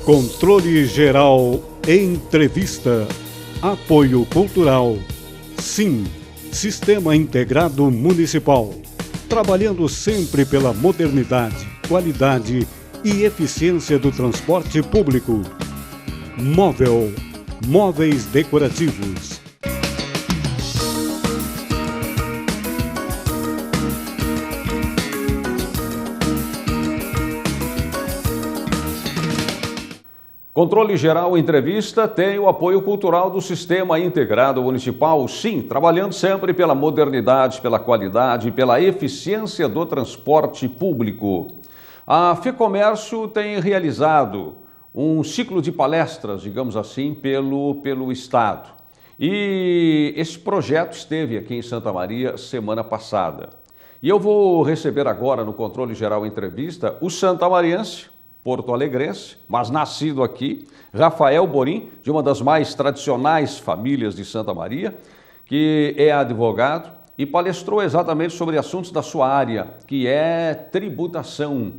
Controle Geral Entrevista. Apoio Cultural. Sim, Sistema Integrado Municipal. Trabalhando sempre pela modernidade, qualidade e eficiência do transporte público. Móvel. Móveis decorativos. Controle Geral Entrevista tem o apoio cultural do Sistema Integrado Municipal, sim, trabalhando sempre pela modernidade, pela qualidade e pela eficiência do transporte público. A FEComércio tem realizado um ciclo de palestras, digamos assim, pelo Estado. E esse projeto esteve aqui em Santa Maria semana passada. E eu vou receber agora no Controle Geral Entrevista o santamariense, porto-alegrense, mas nascido aqui, Rafael Borim, de uma das mais tradicionais famílias de Santa Maria, que é advogado e palestrou exatamente sobre assuntos da sua área, que é tributação.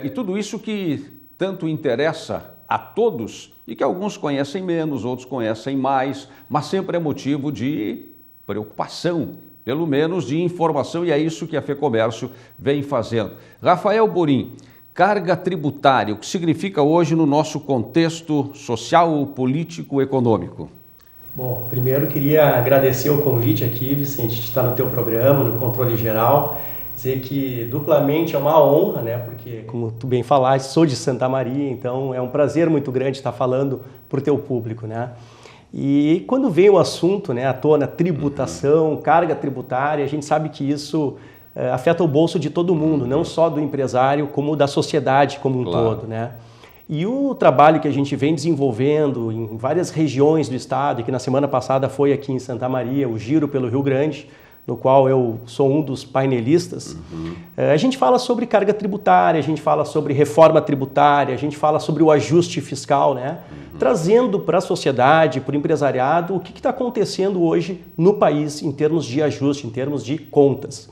E tudo isso que tanto interessa a todos e que alguns conhecem menos, outros conhecem mais, mas sempre é motivo de preocupação, pelo menos de informação, e é isso que a FEComércio vem fazendo. Rafael Borim, carga tributária, o que significa hoje no nosso contexto social, político, econômico? Bom, primeiro queria agradecer o convite aqui, Vicente, de estar no teu programa, no Controle Geral, dizer que duplamente é uma honra, né, porque, como tu bem falaste, sou de Santa Maria, então é um prazer muito grande estar falando para o teu público, né. E quando vem o assunto, né, à tona, tributação, carga tributária, a gente sabe que isso afeta o bolso de todo mundo, não só do empresário, como da sociedade como um todo, né? E o trabalho que a gente vem desenvolvendo em várias regiões do estado, e que na semana passada foi aqui em Santa Maria, o Giro pelo Rio Grande, no qual eu sou um dos painelistas, a gente fala sobre carga tributária, a gente fala sobre reforma tributária, a gente fala sobre o ajuste fiscal, né? Trazendo para a sociedade, para o empresariado, o que está acontecendo hoje no país em termos de ajuste, em termos de contas.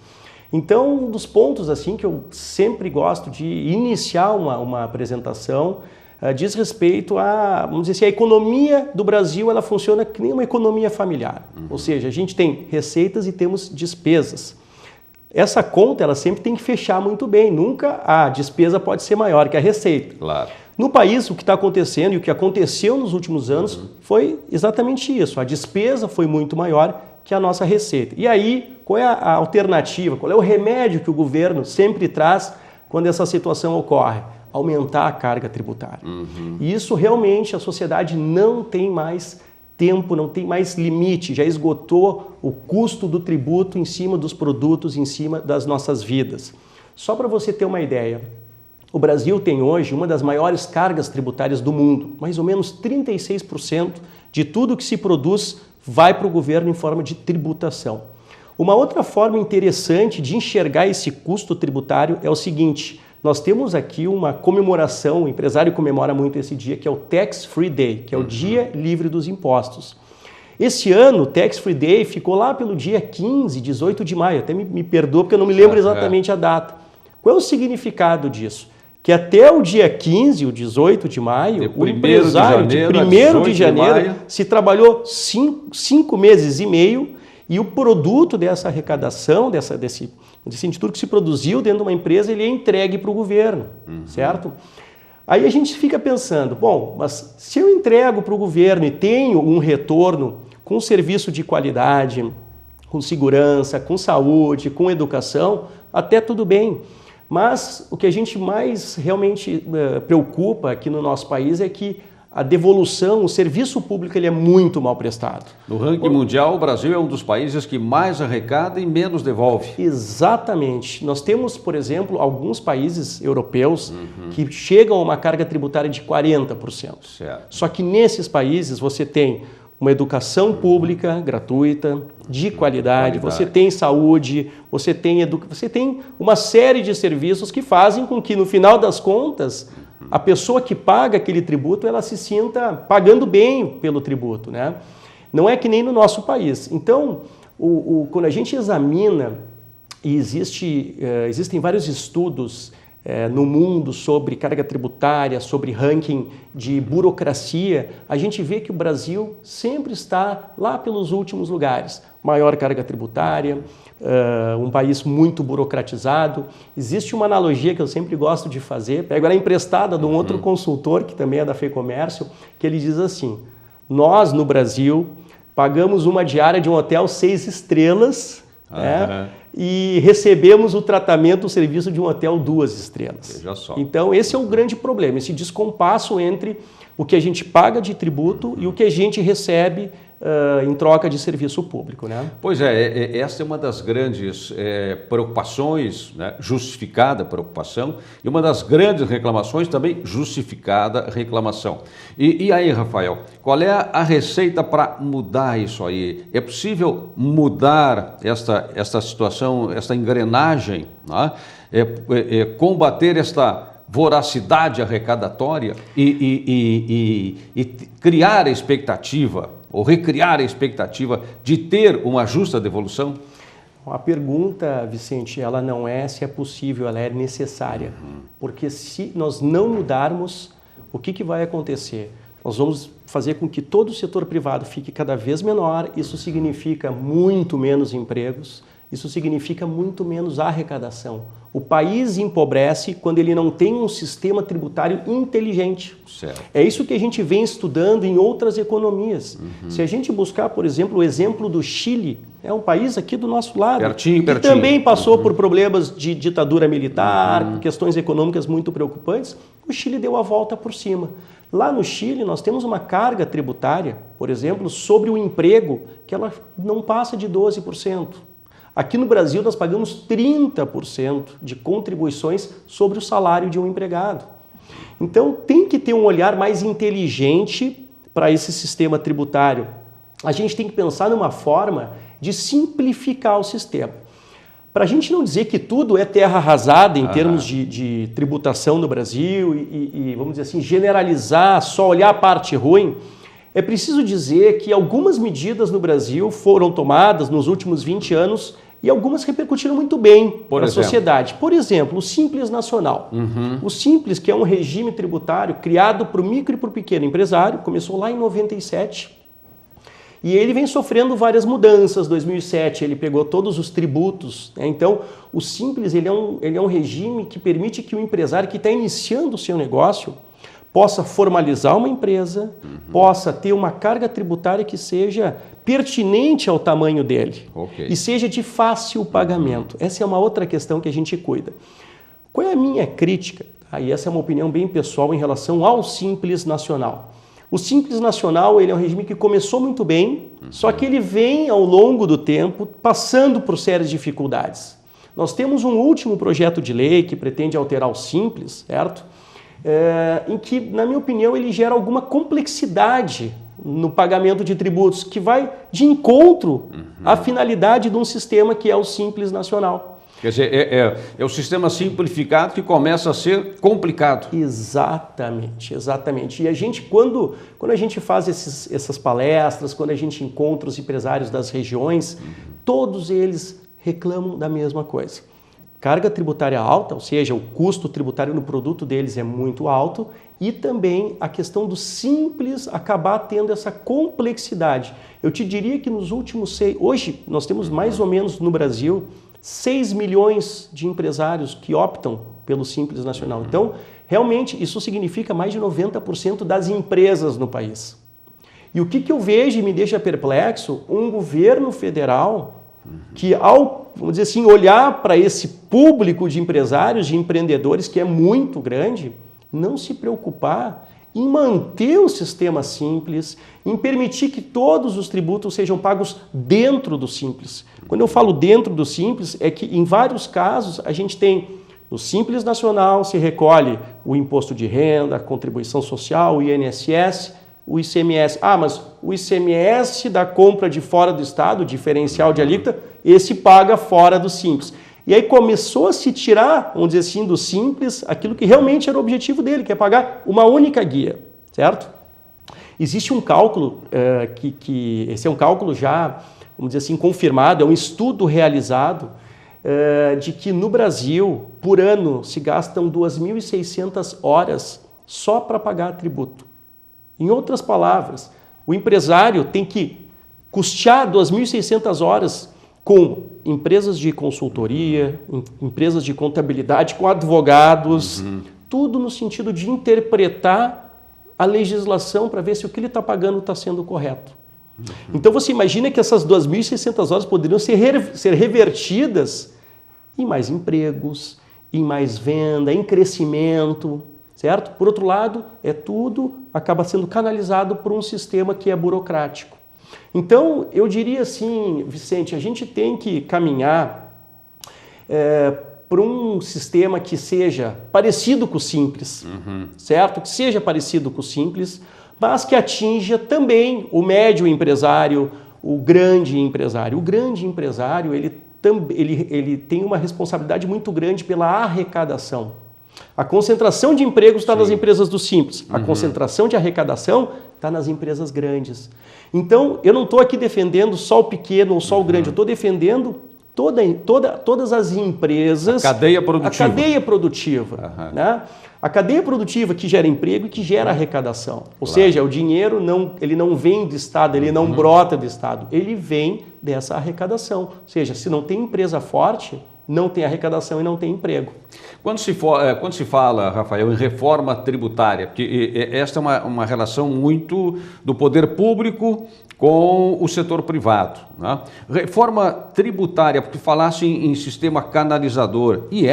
Então, um dos pontos assim que eu sempre gosto de iniciar uma apresentação diz respeito a, vamos dizer assim, a economia do Brasil, ela funciona que nem uma economia familiar. Ou seja, a gente tem receitas e temos despesas. Essa conta, ela sempre tem que fechar muito bem. Nunca a despesa pode ser maior que a receita. Claro. No país, o que está acontecendo e o que aconteceu nos últimos anos foi exatamente isso. A despesa foi muito maior que a nossa receita. E aí, qual é a alternativa? Qual é o remédio que o governo sempre traz quando essa situação ocorre? Aumentar a carga tributária. E isso realmente a sociedade não tem mais tempo, não tem mais limite, já esgotou o custo do tributo em cima dos produtos, em cima das nossas vidas. Só para você ter uma ideia, o Brasil tem hoje uma das maiores cargas tributárias do mundo. Mais ou menos 36% de tudo que se produz vai para o governo em forma de tributação. Uma outra forma interessante de enxergar esse custo tributário é o seguinte: nós temos aqui uma comemoração, o empresário comemora muito esse dia, que é o Tax Free Day, que é o Dia Livre dos Impostos. Esse ano, o Tax Free Day ficou lá pelo dia 15, 18 de maio, até me perdoa porque eu não me lembro exatamente a data. Qual é o significado disso? Que até o dia 15, o 18 de maio, o empresário de 1º de janeiro se trabalhou 5 meses e meio e o produto dessa arrecadação, de tudo que se produziu dentro de uma empresa, ele é entregue para o governo, certo? Aí a gente fica pensando, bom, mas se eu entrego para o governo e tenho um retorno com serviço de qualidade, com segurança, com saúde, com educação, até tudo bem. Mas o que a gente mais realmente preocupa aqui no nosso país é que a devolução, o serviço público, ele é muito mal prestado. No ranking mundial, o Brasil é um dos países que mais arrecada e menos devolve. Exatamente. Nós temos, por exemplo, alguns países europeus que chegam a uma carga tributária de 40%. Certo. Só que nesses países você tem uma educação pública gratuita, de qualidade, você tem saúde, você tem uma série de serviços que fazem com que, no final das contas, a pessoa que paga aquele tributo, ela se sinta pagando bem pelo tributo, né? Não é que nem no nosso país. Então, quando a gente examina, e existem vários estudos no mundo sobre carga tributária, sobre ranking de burocracia, a gente vê que o Brasil sempre está lá pelos últimos lugares. Maior carga tributária, um país muito burocratizado. Existe uma analogia que eu sempre gosto de fazer, pego ela emprestada de um outro consultor, que também é da FEComércio, que ele diz assim: nós no Brasil pagamos uma diária de um hotel 6 estrelas, né? E recebemos o tratamento, o serviço de um hotel 2 estrelas. Veja só. Então esse é o grande problema, esse descompasso entre o que a gente paga de tributo e o que a gente recebe em troca de serviço público, né? Pois é, essa é uma das grandes preocupações, né? Justificada preocupação, e uma das grandes reclamações também, justificada reclamação. E aí, Rafael, qual é a receita para mudar isso aí? É possível mudar esta situação, esta engrenagem, né? Combater esta voracidade arrecadatória e criar a expectativa, ou recriar a expectativa de ter uma justa devolução? A pergunta, Vicente, ela não é se é possível, ela é necessária. Porque se nós não mudarmos, o que vai acontecer? Nós vamos fazer com que todo o setor privado fique cada vez menor, isso significa muito menos empregos, isso significa muito menos arrecadação. O país empobrece quando ele não tem um sistema tributário inteligente. Certo. É isso que a gente vem estudando em outras economias. Se a gente buscar, por exemplo, o exemplo do Chile, é um país aqui do nosso lado, pertinho. que também passou por problemas de ditadura militar, questões econômicas muito preocupantes, o Chile deu a volta por cima. Lá no Chile, nós temos uma carga tributária, por exemplo, sobre o emprego, que ela não passa de 12%. Aqui no Brasil, nós pagamos 30% de contribuições sobre o salário de um empregado. Então, tem que ter um olhar mais inteligente para esse sistema tributário. A gente tem que pensar numa forma de simplificar o sistema. Para a gente não dizer que tudo é terra arrasada em termos de tributação no Brasil e, vamos dizer assim, generalizar, só olhar a parte ruim, é preciso dizer que algumas medidas no Brasil foram tomadas nos últimos 20 anos e algumas repercutiram muito bem na sociedade. Por exemplo, o Simples Nacional. O Simples, que é um regime tributário criado para o micro e para o pequeno empresário, começou lá em 97 e ele vem sofrendo várias mudanças. Em 2007 ele pegou todos os tributos, né? Então, o Simples ele é um regime que permite que o empresário que está iniciando o seu negócio possa formalizar uma empresa, possa ter uma carga tributária que seja pertinente ao tamanho dele e seja de fácil pagamento. Essa é uma outra questão que a gente cuida. Qual é a minha crítica? E essa é uma opinião bem pessoal em relação ao Simples Nacional. O Simples Nacional ele é um regime que começou muito bem, só que ele vem ao longo do tempo passando por sérias dificuldades. Nós temos um último projeto de lei que pretende alterar o Simples, certo? Em que, na minha opinião, ele gera alguma complexidade no pagamento de tributos, que vai de encontro à finalidade de um sistema que é o Simples Nacional. Quer dizer, é o sistema simplificado que começa a ser complicado. Exatamente, exatamente. E a gente, quando a gente faz essas palestras, quando a gente encontra os empresários das regiões, todos eles reclamam da mesma coisa. Carga tributária alta, ou seja, o custo tributário no produto deles é muito alto, e também a questão do Simples acabar tendo essa complexidade. Eu te diria que nos últimos hoje nós temos mais ou menos no Brasil 6 milhões de empresários que optam pelo Simples Nacional. Então, realmente, isso significa mais de 90% das empresas no país. E o que eu vejo e me deixa perplexo, um governo federal que, ao, vamos dizer assim, olhar para esse público de empresários, de empreendedores, que é muito grande, não se preocupar em manter o sistema simples, em permitir que todos os tributos sejam pagos dentro do Simples. Quando eu falo dentro do Simples, é que em vários casos a gente tem no Simples Nacional se recolhe o imposto de renda, a contribuição social, o INSS, o ICMS. Mas o ICMS da compra de fora do estado, o diferencial de alíquota, esse paga fora do Simples. E aí começou a se tirar, vamos dizer assim, do Simples, aquilo que realmente era o objetivo dele, que é pagar uma única guia, certo? Existe um cálculo, esse é um cálculo já, vamos dizer assim, confirmado, é um estudo realizado, de que no Brasil, por ano, se gastam 2.600 horas só para pagar tributo. Em outras palavras, o empresário tem que custear 2.600 horas com empresas de consultoria, empresas de contabilidade, com advogados, tudo no sentido de interpretar a legislação para ver se o que ele está pagando está sendo correto. Então você imagina que essas 2.600 horas poderiam ser revertidas em mais empregos, em mais venda, em crescimento, certo? Por outro lado, tudo acaba sendo canalizado por um sistema que é burocrático. Então, eu diria assim, Vicente, a gente tem que caminhar para um sistema que seja parecido com o Simples, certo? Que seja parecido com o Simples, mas que atinja também o médio empresário, o grande empresário. O grande empresário, ele tem uma responsabilidade muito grande pela arrecadação. A concentração de empregos está nas empresas do Simples. A concentração de arrecadação está nas empresas grandes. Então, eu não estou aqui defendendo só o pequeno ou só o grande, eu estou defendendo todas as empresas. A cadeia produtiva. A cadeia produtiva. Né? A cadeia produtiva que gera emprego e que gera arrecadação. Ou seja, o dinheiro ele não vem do Estado, ele não brota do Estado, ele vem dessa arrecadação. Ou seja, se não tem empresa forte, não tem arrecadação e não tem emprego. Quando se fala, Rafael, em reforma tributária, porque esta é uma relação muito do poder público com o setor privado, né? Reforma tributária, porque falasse em sistema canalizador, e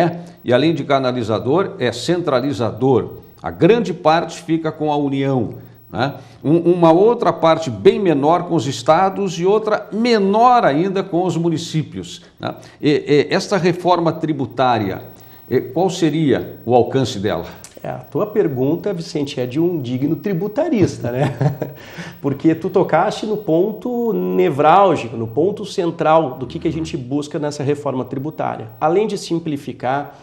além de canalizador, é centralizador. A grande parte fica com a União, né? Uma outra parte bem menor com os estados e outra menor ainda com os municípios, né? Esta reforma tributária, qual seria o alcance dela? A tua pergunta, Vicente, é de um digno tributarista, né? Porque tu tocaste no ponto nevrálgico, no ponto central do que a gente busca nessa reforma tributária. Além de simplificar,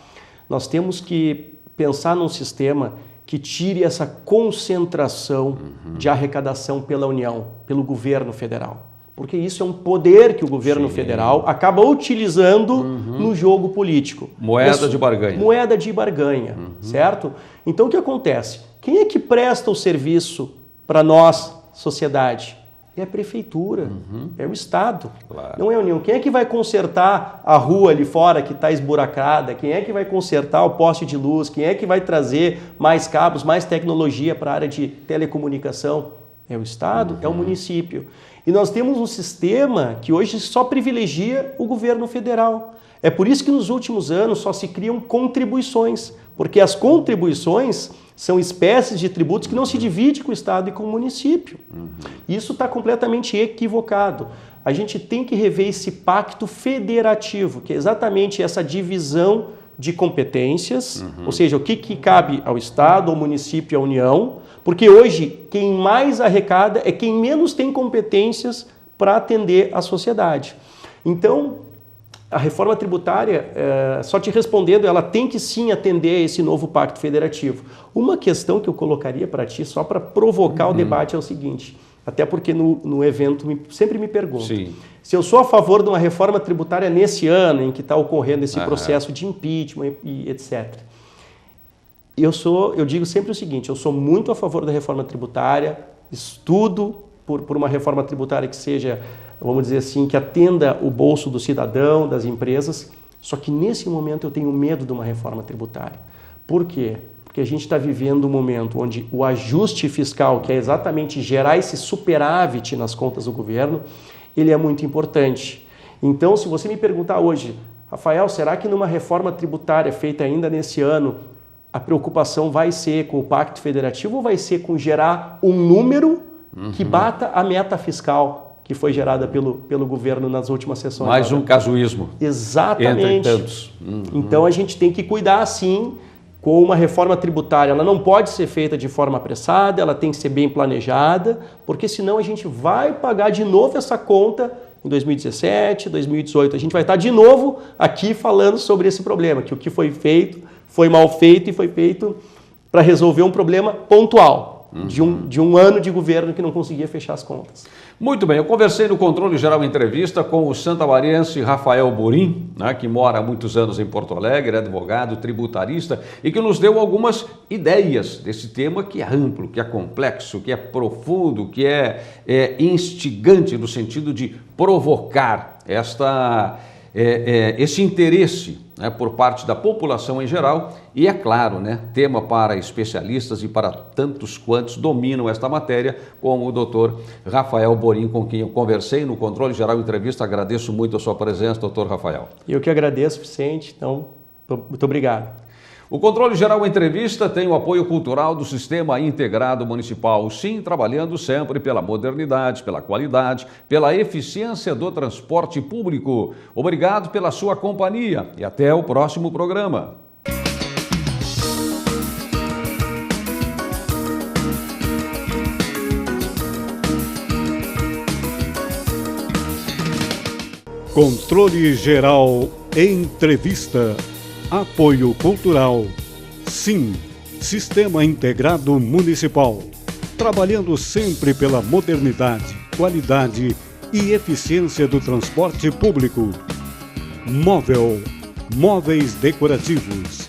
nós temos que pensar num sistema que tire essa concentração de arrecadação pela União, pelo governo federal. Porque isso é um poder que o governo federal acaba utilizando no jogo político. Moeda de barganha. Moeda de barganha, certo? Então o que acontece? Quem é que presta o serviço para nós, sociedade? É a prefeitura, é o Estado, não é a União. Quem é que vai consertar a rua ali fora que está esburacada? Quem é que vai consertar o poste de luz? Quem é que vai trazer mais cabos, mais tecnologia para a área de telecomunicação? É o Estado, é o município. E nós temos um sistema que hoje só privilegia o governo federal. É por isso que nos últimos anos só se criam contribuições, porque as contribuições são espécies de tributos que não se dividem com o Estado e com o município. Isso está completamente equivocado. A gente tem que rever esse pacto federativo, que é exatamente essa divisão de competências, ou seja, o que cabe ao Estado, ao município e à União, porque hoje quem mais arrecada é quem menos tem competências para atender a sociedade. Então, a reforma tributária, só te respondendo, ela tem que sim atender a esse novo pacto federativo. Uma questão que eu colocaria para ti, só para provocar o debate, é o seguinte, até porque no evento sempre me perguntam, se eu sou a favor de uma reforma tributária nesse ano em que está ocorrendo esse processo de impeachment e etc. Eu digo sempre o seguinte, eu sou muito a favor da reforma tributária, estudo por uma reforma tributária que seja, vamos dizer assim, que atenda o bolso do cidadão, das empresas, só que nesse momento eu tenho medo de uma reforma tributária. Por quê? Porque a gente está vivendo um momento onde o ajuste fiscal, que é exatamente gerar esse superávit nas contas do governo, ele é muito importante. Então, se você me perguntar hoje, Rafael, será que numa reforma tributária feita ainda nesse ano, a preocupação vai ser com o Pacto Federativo ou vai ser com gerar um número que bata a meta fiscal que foi gerada pelo governo nas últimas sessões? Mais um casuísmo. Exatamente. Entre tantos. Então a gente tem que cuidar, sim, com uma reforma tributária. Ela não pode ser feita de forma apressada, ela tem que ser bem planejada, porque senão a gente vai pagar de novo essa conta em 2017, 2018. A gente vai estar de novo aqui falando sobre esse problema, que o que foi feito foi mal feito e foi feito para resolver um problema pontual. de um ano de governo que não conseguia fechar as contas. Muito bem, eu conversei no Controle Geral Entrevista com o santamariense Rafael Borim, né, que mora há muitos anos em Porto Alegre, é advogado, tributarista e que nos deu algumas ideias desse tema que é amplo, que é complexo, que é profundo, que é instigante no sentido de provocar esse interesse, né, por parte da população em geral e, é claro, né, tema para especialistas e para tantos quantos dominam esta matéria, como o doutor Rafael Borim, com quem eu conversei no Controle Geral Entrevista. Agradeço muito a sua presença, doutor Rafael. Eu que agradeço, Vicente. Então, muito obrigado. O Controle Geral Entrevista tem o apoio cultural do Sistema Integrado Municipal, sim, trabalhando sempre pela modernidade, pela qualidade, pela eficiência do transporte público. Obrigado pela sua companhia e até o próximo programa. Controle Geral Entrevista. Apoio Cultural. Sim, Sistema Integrado Municipal. Trabalhando sempre pela modernidade, qualidade e eficiência do transporte público. Móveis decorativos.